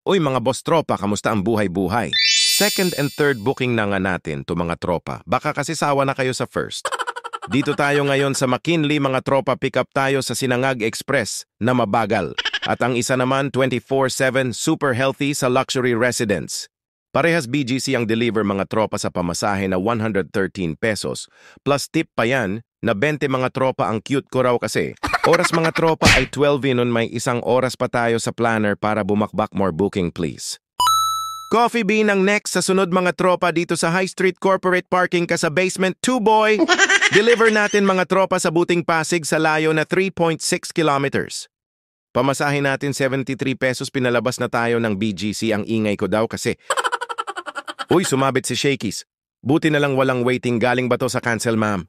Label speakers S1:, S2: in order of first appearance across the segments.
S1: Uy mga boss tropa, kamusta ang buhay-buhay? Second and third booking na nga natin to mga tropa. Baka kasi sawa na kayo sa first. Dito tayo ngayon sa McKinley mga tropa, pick up tayo sa Sinangag Express na mabagal. At ang isa naman 24/7 super healthy sa luxury residence. Parehas BGC ang deliver mga tropa sa pamasahe na 113 pesos. Plus tip pa yan na 20 mga tropa, ang cute ko raw kasi. Oras mga tropa ay 12 nun, may isang oras pa tayo sa planner para bumakbak, more booking please. Coffee bean ang next sa sunod mga tropa dito sa High Street Corporate Parking ka sa Basement 2 boy. Deliver natin mga tropa sa Buting Pasig sa layo na 3.6 kilometers. Pamasahin natin 73 pesos, pinalabas na tayo ng BGC, ang ingay ko daw kasi. Uy, sumabit si Shakey's. Buti na lang walang waiting, galing ba to sa cancel ma'am?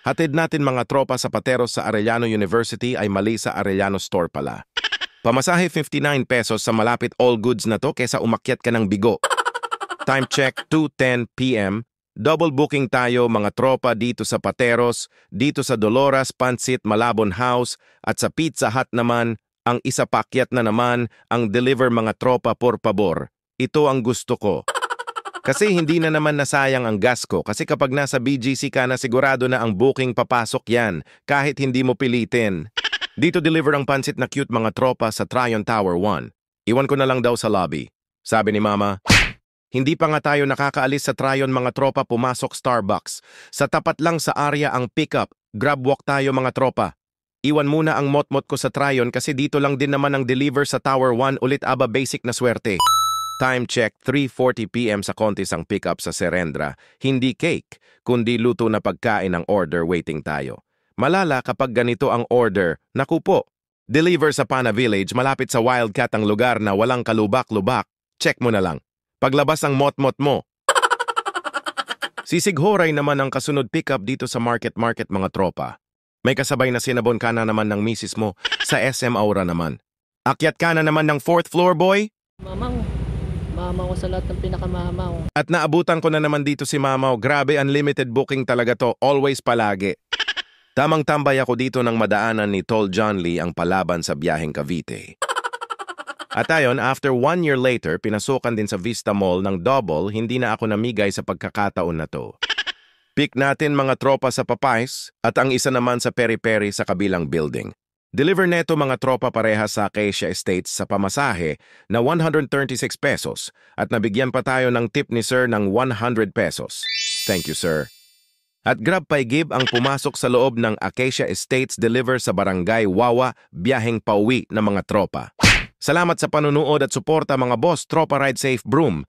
S1: Hatid natin mga tropa sa Pateros sa Arellano University, ay mali sa Arellano Store pala. Pamasahe 59 pesos sa malapit all goods na to kesa umakyat ka ng Bigo. Time check 2:10 PM. Double booking tayo mga tropa dito sa Pateros, dito sa Dolores, Pansit, Malabon House at sa Pizza Hut naman. Ang isa pakyat na naman ang deliver mga tropa, por favor. Ito ang gusto ko. Kasi hindi na naman nasayang ang gas ko, kasi kapag nasa BGC ka na sigurado na ang booking papasok yan kahit hindi mo pilitin. Dito deliver ang pansit na cute mga tropa sa Tryon Tower 1. Iwan ko na lang daw sa lobby. Sabi ni Mama, hindi pa nga tayo nakakaalis sa Tryon mga tropa, pumasok Starbucks. Sa tapat lang sa area ang pickup, grab walk tayo mga tropa. Iwan muna ang motmot ko sa Tryon kasi dito lang din naman ang deliver sa Tower 1 ulit, aba basic na swerte. Time check 3:40 PM sa Contis ang pick-up sa Serendra. Hindi cake, kundi luto na pagkain ang order, waiting tayo. Malala kapag ganito ang order, naku po. Deliver sa Pana Village, malapit sa Wildcat ang lugar na walang kalubak-lubak. Check mo na lang. Paglabas ang mot-mot mo. Sisighoray naman ang kasunod pick-up dito sa Market mga tropa. May kasabay na sinabon ka na naman ng misis mo sa SM Aura naman. Akyat ka na naman ng 4th floor boy?
S2: Mamaw sa lahat ng pinakamamaw.
S1: At naabutan ko na naman dito si Mamaw. Grabe, unlimited booking talaga to. Always palagi. Tamang tambay ako dito ng madaanan ni Tol John Lee ang palaban sa biyaheng Cavite. At ayon, after 1 year later, pinasukan din sa Vista Mall ng double, hindi na ako namigay sa pagkakataon na to. Pick natin mga tropa sa Papay's at ang isa naman sa Peri-Peri sa kabilang building. Deliver neto mga tropa parehas sa Acacia Estates sa pamasahe na 136 pesos at nabigyan pa tayo ng tip ni Sir ng 100 pesos. Thank you, Sir. At grab pay give ang pumasok sa loob ng Acacia Estates, deliver sa Barangay Wawa, biyaheng pauwi ng mga tropa. Salamat sa panunood at suporta mga boss, tropa, ride safe, broom.